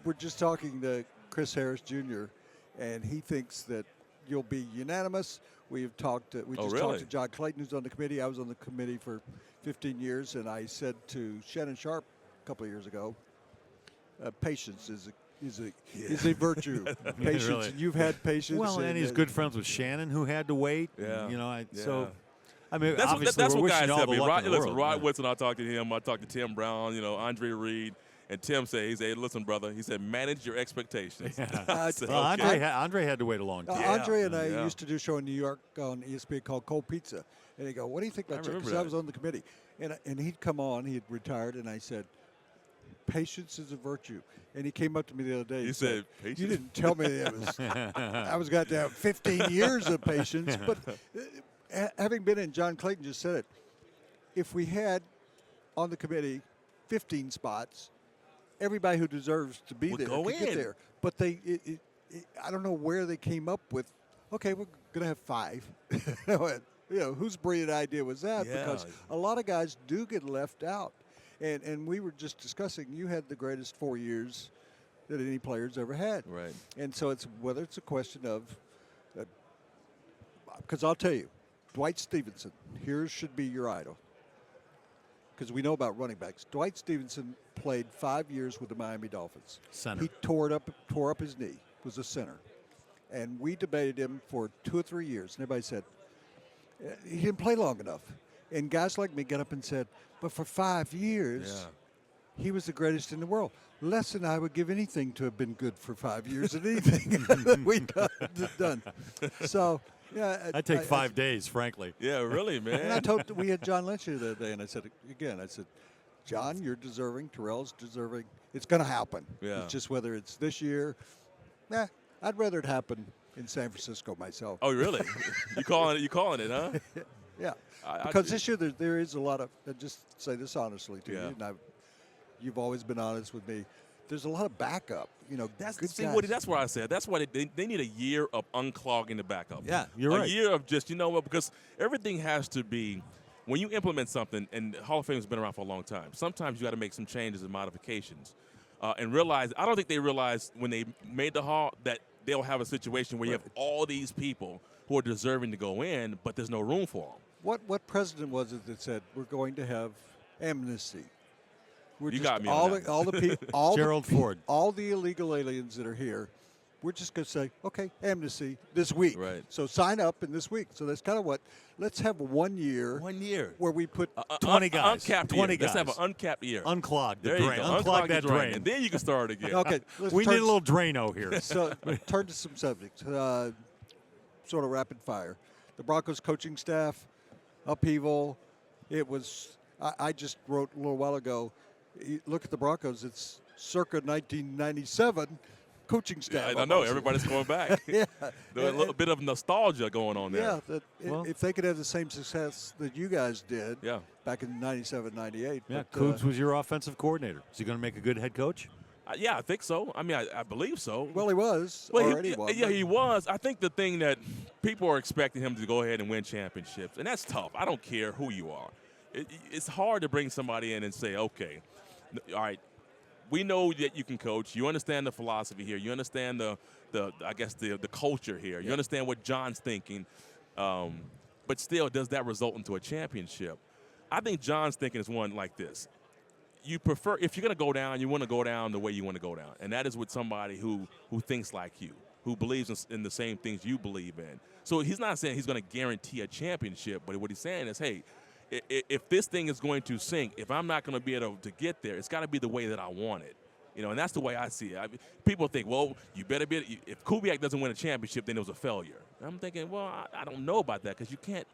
we were just talking to Chris Harris Jr., and he thinks that you'll be unanimous. We've talked. We just talked to John Clayton, who's on the committee. I was on the committee for 15 years, and I said to Shannon Sharp a couple of years ago, patience is a virtue. Patience. Really. You've had patience. Well, and he's good friends with Shannon, who had to wait. Yeah. You know, Yeah. so. I mean, That's obviously, what we're guys wishing all tell the me. luck in the Listen, world. Rod Whitson, I talked to him. I talked to Tim Brown, Andre Reed. And Tim said, he said, listen, brother, he said, manage your expectations. Yeah. I said, Well, okay. Andre had to wait a long time. Andre and I used to do a show in New York on ESPN called Cold Pizza. And he'd go, what do you think about that? Because I was on the committee. And he'd come on. He had retired. And I said, patience is a virtue. And he came up to me the other day. He said, patience? You didn't tell me I was got to have 15 years of patience. But having been in, John Clayton just said it. If we had on the committee 15 spots, everybody who deserves to be there could get there. But I don't know where they came up with, okay, we're going to have 5. Whose brilliant idea was that? Yeah. Because a lot of guys do get left out. And we were just discussing, you had the greatest 4 years that any player's ever had. Right. And so whether it's a question of, because I'll tell you, Dwight Stevenson, here should be your idol. Because we know about running backs. Dwight Stevenson played 5 years with the Miami Dolphins. Center. He tore up his knee, was a center. And we debated him for 2 or 3 years. And everybody said, he didn't play long enough. And guys like me got up and said, but for 5 years, he was the greatest in the world. Les and I would give anything to have been good for 5 years at anything that we'd done. So, yeah. I'd take 5 days, frankly. Yeah, really, man. And we had John Lynch here the other day, and I said, John, you're deserving. Terrell's deserving. It's going to happen. Yeah. It's just whether it's this year. I'd rather it happen in San Francisco myself. Oh, really? You calling it, huh? Yeah. Because this year there is a lot of, just say this honestly to you, and you've always been honest with me. There's a lot of backup. Woody, that's what I said. That's why they need a year of unclogging the backup. Yeah, you're right. A year of just, because everything has to be, when you implement something, and Hall of Fame has been around for a long time, sometimes you got to make some changes and modifications. And realize, I don't think they realized when they made the Hall that they'll have a situation where you have all these people who are deserving to go in, but there's no room for them. What president was it that said we're going to have amnesty? You got me on that. All the people, Gerald Ford. All the illegal aliens that are here, we're just going to say, okay, amnesty this week. Right. So sign up in this week. So that's kind of let's have 1 year. 1 year. Where we put 20 guys. Uncapped 20 year. guys. Let's have an uncapped year. Unclog the There drain. you go. Unclog that the drain. And then you can start again. Okay. We need a little Drano here. So turn to some subjects. Sort of rapid fire. The Broncos coaching staff, upheaval. It was, I just wrote a little while ago, look at the Broncos. It's circa 1997 coaching staff. Yeah, I know. Everybody's going back. Yeah. There's a little bit of nostalgia going on there. Yeah. If they could have the same success that you guys did Yeah. back in 97, 98. Yeah, but, Cougs was your offensive coordinator. Is he going to make a good head coach? Yeah, I think so. I mean, I believe so. Well, he was already. He was. I think the thing that people are expecting him to go ahead and win championships, and that's tough. I don't care who you are. It's hard to bring somebody in and say, okay, all right, we know that you can coach. You understand the philosophy here. You understand the culture here. You understand what John's thinking. But still, does that result into a championship? I think John's thinking is one like this. You prefer, if you're going to go down, you want to go down the way you want to go down. And that is with somebody who thinks like you, who believes in the same things you believe in. So he's not saying he's going to guarantee a championship, but what he's saying is, hey, if this thing is going to sink, if I'm not going to be able to get there, it's got to be the way that I want it. And that's the way I see it. People think, well, you better be. If Kubiak doesn't win a championship, then it was a failure. And I'm thinking, well, I don't know about that because you can't.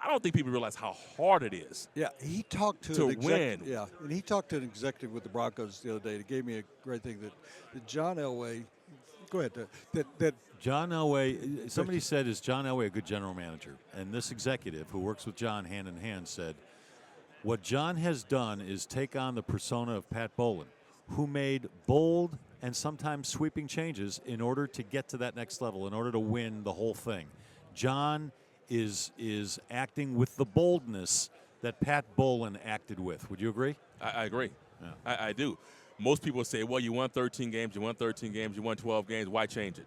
I don't think people realize how hard it is. Yeah, he talked to win. Yeah, and he talked to an executive with the Broncos the other day. It gave me a great thing that John Elway. Go ahead. That John Elway. Somebody said, "Is John Elway a good general manager?" And this executive, who works with John hand in hand, said, "What John has done is take on the persona of Pat Bowlen, who made bold and sometimes sweeping changes in order to get to that next level, in order to win the whole thing. John is acting with the boldness that Pat Bowlen acted with." Would you agree? I agree. Yeah. I do. most people say, well, you won 13 games, you won 13 games, you won 12 games. Why change it?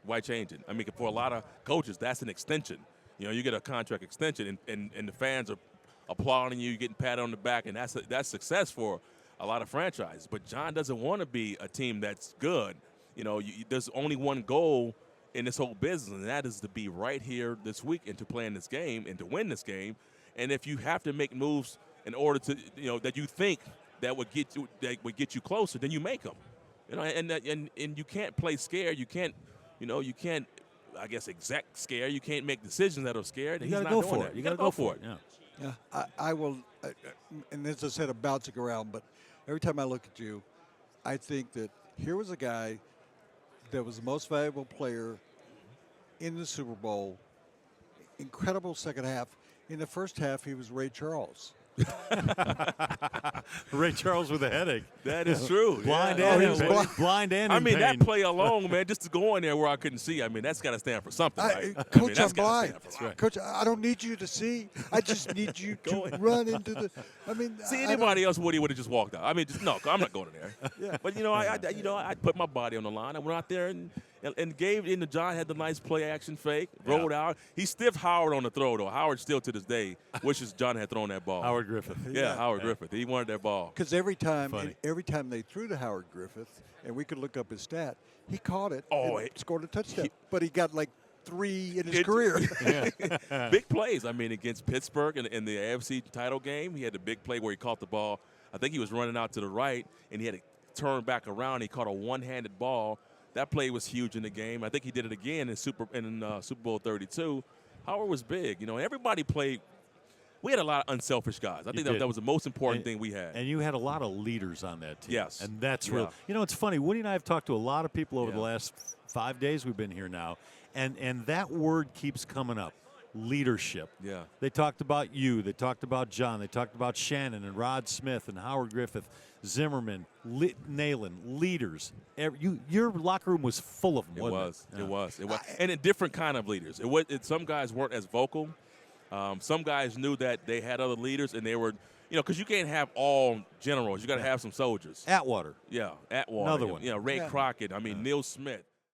Why change it? I mean, for a lot of coaches, that's an extension. You know, you get a contract extension, and the fans are applauding you, getting patted on the back, and that's success for a lot of franchises. But John doesn't want to be a team that's good. You know, there's only one goal in this whole business, and that is to be right here this week and to play in this game and to win this game. And if you have to make moves in order to, you know, that you think that would get you closer, then you make them. You know, and you can't play scared. You can't, I guess, exact scare. You can't make decisions that are scared. You got to go for it. You got to go for it. Yeah. I will, and as I said, I'm bouncing around, but every time I look at you, I think that here was a guy that was the most valuable player in the Super Bowl. Incredible second half. In the first half, he was Ray Charles. Ray Charles with a headache. That is true. Blind yeah. and blind and I in mean, pain. that play alone, man, just to go in there where I couldn't see. I mean, that's got to stand for something, right? Coach, that's I'm blind. right. Coach, I don't need you to see. I just need you to run into the. I mean, see, anybody else would have just walked out. I mean, no, I'm not going in there. Yeah. But I put my body on the line. I went out there and gave in. John had the nice play action fake, rolled out. He stiffed Howard on the throw though. Howard still to this day wishes John had thrown that ball. Howard Griffith. Yeah, Howard Griffith. He wanted that ball. Because every time Funny. they threw to Howard Griffith, and we could look up his stat, he caught it Oh, and scored a touchdown. But he got like 3 in his career. Big plays. I mean, against Pittsburgh in the AFC title game, he had a big play where he caught the ball. I think he was running out to the right, and he had to turn back around. He caught a one-handed ball. That play was huge in the game. I think he did it again in Super Bowl 32. Howard was big. You know, everybody played. We had a lot of unselfish guys. I think that was the most important thing we had. And you had a lot of leaders on that team. Yes. And that's real. You know, it's funny. Woody and I have talked to a lot of people over the last 5 days we've been here now, and that word keeps coming up. Leadership. Yeah. They talked about you. They talked about John. They talked about Shannon and Rod Smith and Howard Griffith, Zimmerman, Nalen, leaders. Your locker room was full of them. It was. And a different kind of leaders. Some guys weren't as vocal. Some guys knew that they had other leaders, and they were, because you can't have all generals. You got to have some soldiers. Atwater. Yeah, Atwater. Another one. Ray Crockett. I mean, Neil Smith.